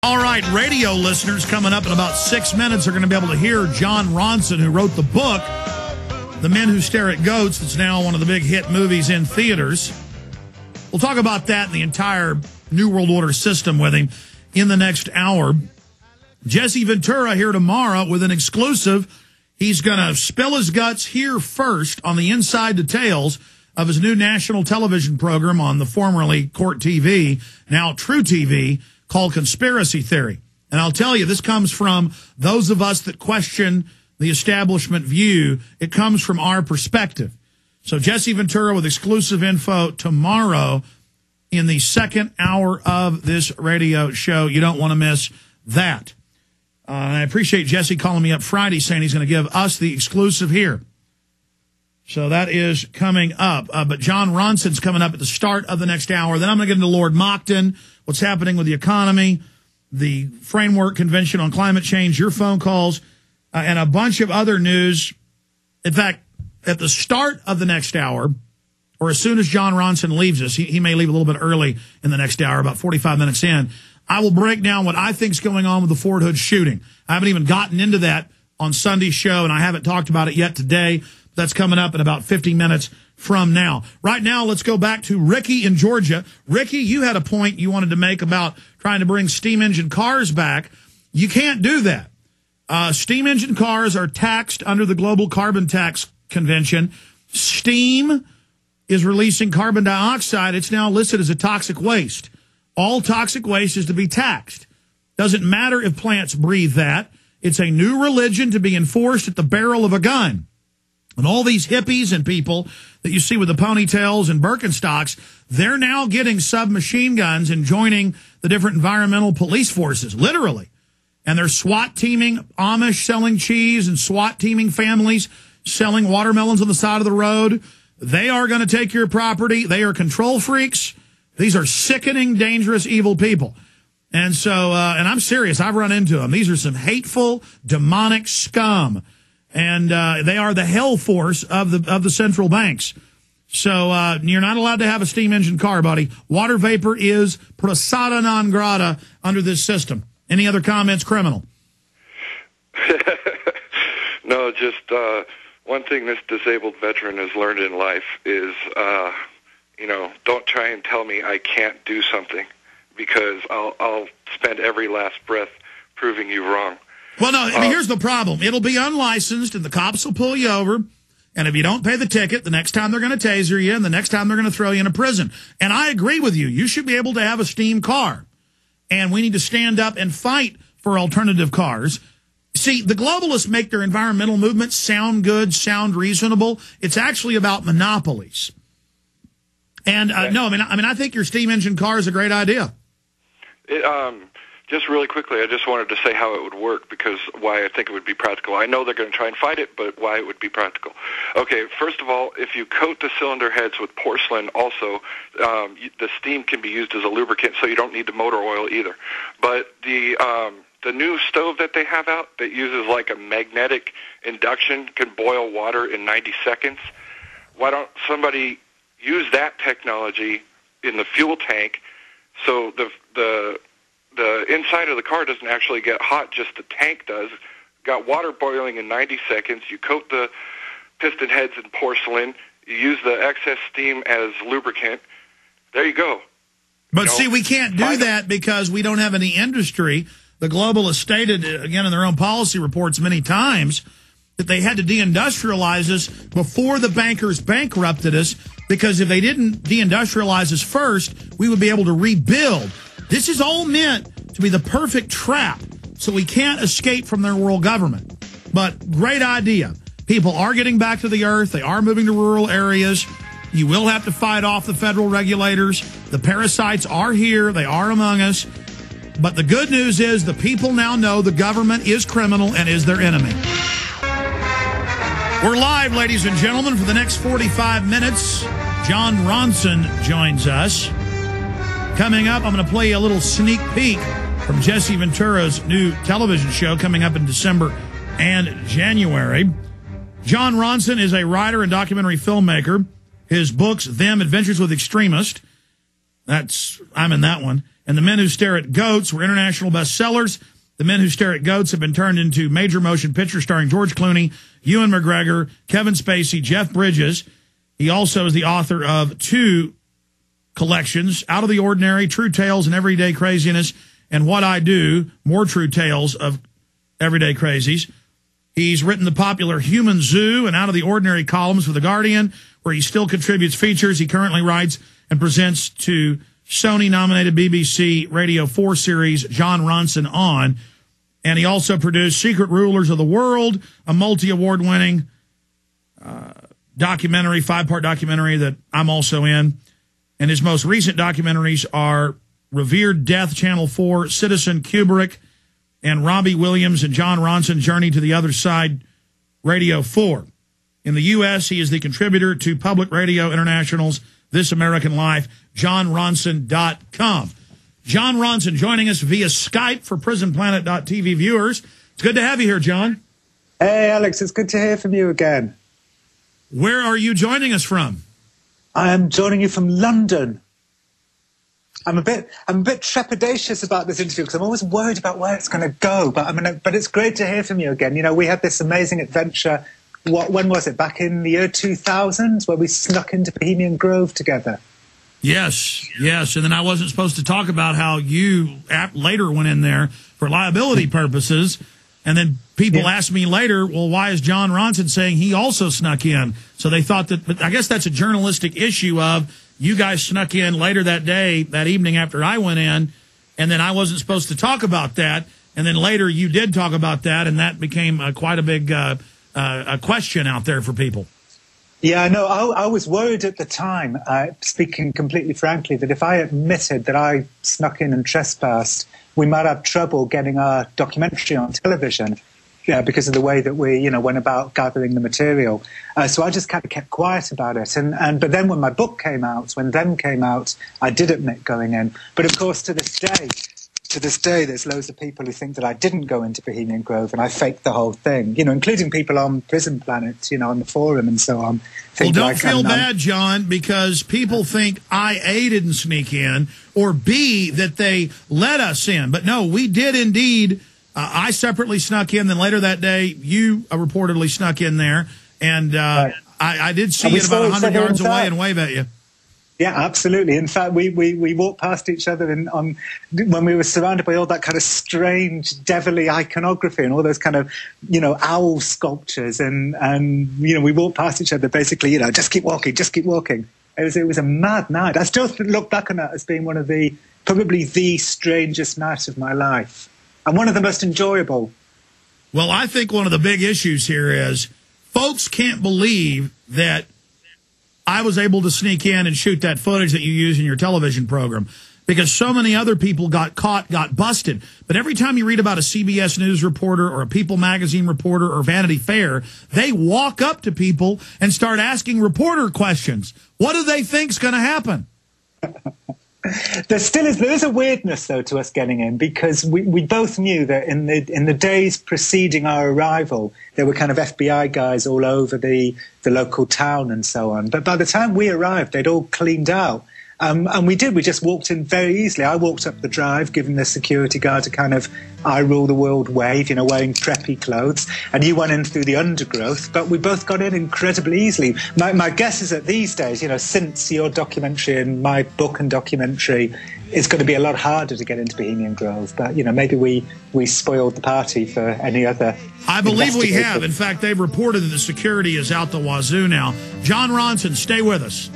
All right, radio listeners, coming up in about 6 minutes are going to be able to hear Jon Ronson, who wrote the book, The Men Who Stare at Goats, that's now one of the big hit movies in theaters. We'll talk about that and the entire New World Order system with him in the next hour. Jesse Ventura here tomorrow with an exclusive. He's going to spill his guts here first on the inside details of his new national television program on the formerly Court TV, now True TV, called Conspiracy Theory. And I'll tell you, this comes from those of us that question the establishment view. It comes from our perspective. So Jesse Ventura with exclusive info tomorrow in the second hour of this radio show. You don't want to miss that. I appreciate Jesse calling me up Friday saying he's going to give us the exclusive here. So that is coming up. But Jon Ronson's coming up at the start of the next hour. Then I'm going to get into Lord Mockton, what's happening with the economy, the Framework Convention on Climate Change, your phone calls, and a bunch of other news. In fact, at the start of the next hour, or as soon as Jon Ronson leaves us, he may leave a little bit early in the next hour, about 45 minutes in, I will break down what I think is going on with the Fort Hood shooting. I haven't even gotten into that on Sunday's show, and I haven't talked about it yet today. That's coming up in about 50 minutes from now. Right now, let's go back to Ricky in Georgia. Ricky, you had a point you wanted to make about trying to bring steam engine cars back. You can't do that. Steam engine cars are taxed under the Global Carbon Tax Convention. Steam is releasing carbon dioxide. It's now listed as a toxic waste. All toxic waste is to be taxed. Doesn't matter if plants breathe that. It's a new religion to be enforced at the barrel of a gun. And all these hippies and people that you see with the ponytails and Birkenstocks, they're now getting submachine guns and joining the different environmental police forces, literally. And they're SWAT teaming Amish selling cheese and SWAT teaming families selling watermelons on the side of the road. They are going to take your property. They are control freaks. These are sickening, dangerous, evil people. And so, and I'm serious, I've run into them. These are some hateful, demonic scum. And they are the hell force of the central banks. So you're not allowed to have a steam engine car, buddy. Water vapor is persona non grata under this system. Any other comments, criminal? No, just one thing this disabled veteran has learned in life is, don't try and tell me I can't do something, because I'll spend every last breath proving you wrong. Well, no, I mean, here's the problem. It'll be unlicensed, and the cops will pull you over. And if you don't pay the ticket, the next time they're going to taser you, and the next time they're going to throw you in a prison. And I agree with you. You should be able to have a steam car. And we need to stand up and fight for alternative cars. See, the globalists make their environmental movement sound good, sound reasonable. It's actually about monopolies. And no, I think your steam engine car is a great idea. Just really quickly, I just wanted to say how it would work, because why I think it would be practical. I know they're going to try and fight it, but why it would be practical. Okay, first of all, if you coat the cylinder heads with porcelain also, the steam can be used as a lubricant, so you don't need the motor oil either. But the new stove that they have out that uses like a magnetic induction can boil water in 90 seconds. Why don't somebody use that technology in the fuel tank so the inside of the car doesn't actually get hot, just the tank does. Got water boiling in 90 seconds. You coat the piston heads in porcelain. You use the excess steam as lubricant. There you go. But see, we can't do that because we don't have any industry. The globalists stated, again, in their own policy reports many times, that they had to deindustrialize us before the bankers bankrupted us, because if they didn't deindustrialize us first, we would be able to rebuild. This is all meant to be the perfect trap, so we can't escape from their world government. But great idea. People are getting back to the earth. They are moving to rural areas. You will have to fight off the federal regulators. The parasites are here. They are among us. But the good news is the people now know the government is criminal and is their enemy. We're live, ladies and gentlemen, for the next 45 minutes. Jon Ronson joins us. Coming up, I'm going to play you a little sneak peek from Jesse Ventura's new television show coming up in December and January. Jon Ronson is a writer and documentary filmmaker. His books, Them, Adventures with Extremists. I'm in that one. And The Men Who Stare at Goats were international bestsellers. The Men Who Stare at Goats have been turned into major motion pictures starring George Clooney, Ewan McGregor, Kevin Spacey, Jeff Bridges. He also is the author of 2 collections, Out of the Ordinary, True Tales and Everyday Craziness, and What I Do, More True Tales of Everyday Crazies. He's written the popular Human Zoo and Out of the Ordinary columns for The Guardian, where he still contributes features. He currently writes and presents to Sony-nominated BBC Radio 4 series Jon Ronson On. And he also produced Secret Rulers of the World, a multi-award-winning documentary, 5-part documentary that I'm also in. And his most recent documentaries are Revered Death, Channel 4, Citizen Kubrick, and Robbie Williams and Jon Ronson, Journey to the Other Side, Radio 4. In the U.S., he is the contributor to Public Radio International's This American Life, JonRonson.com. Jon Ronson joining us via Skype for PrisonPlanet.tv viewers. It's good to have you here, John. Hey, Alex, it's good to hear from you again. Where are you joining us from? I am joining you from London. I'm a bit trepidatious about this interview because I'm always worried about where it's going to go. But it's great to hear from you again. You know, we had this amazing adventure. When was it? Back in the year 2000, where we snuck into Bohemian Grove together. Yes. And then I wasn't supposed to talk about how you later went in there for liability purposes. And then people asked me later, well, why is Jon Ronson saying he also snuck in? So they thought that, but I guess that's a journalistic issue of you guys snuck in later that day, that evening after I went in, and then I wasn't supposed to talk about that. And then later you did talk about that, and that became quite a big a question out there for people. Yeah, no, I was worried at the time, speaking completely frankly, that if I admitted that I snuck in and trespassed, we might have trouble getting our documentary on television, because of the way that we, went about gathering the material. So I just kind of kept quiet about it. But then when my book came out, I did admit going in. But of course, to this day, there's loads of people who think that I didn't go into Bohemian Grove and I faked the whole thing, including people on Prison Planet, on the forum and so on. Well, don't feel bad, John, because people think I, A, didn't sneak in, or B, that they let us in. But no, we did indeed. I separately snuck in. Then later that day, you reportedly snuck in there. And right. I did see you about 100 yards away and wave at you. Yeah, absolutely. In fact, we walked past each other when we were surrounded by all that kind of strange, devilly iconography and all those kind of, owl sculptures. And we walked past each other basically, just keep walking, just keep walking. It was a mad night. I still look back on that as being probably the strangest night of my life. And one of the most enjoyable. Well, I think one of the big issues here is folks can't believe that I was able to sneak in and shoot that footage that you use in your television program, because so many other people got caught, got busted. But every time you read about a CBS News reporter or a People magazine reporter or Vanity Fair, they walk up to people and start asking reporter questions. What do they think's going to happen? There is a weirdness, though, to us getting in, because we both knew that in the days preceding our arrival, there were kind of FBI guys all over the local town and so on. But by the time we arrived, they'd all cleaned out. And we just walked in very easily. I walked up the drive, giving the security guard a kind of I rule the world wave, wearing preppy clothes. And you went in through the undergrowth, but we both got in incredibly easily. My guess is that these days, since your documentary and my book and documentary, it's going to be a lot harder to get into Bohemian Grove. But, maybe we spoiled the party for any other. I believe we have. In fact, they've reported that the security is out the wazoo now. Jon Ronson, stay with us.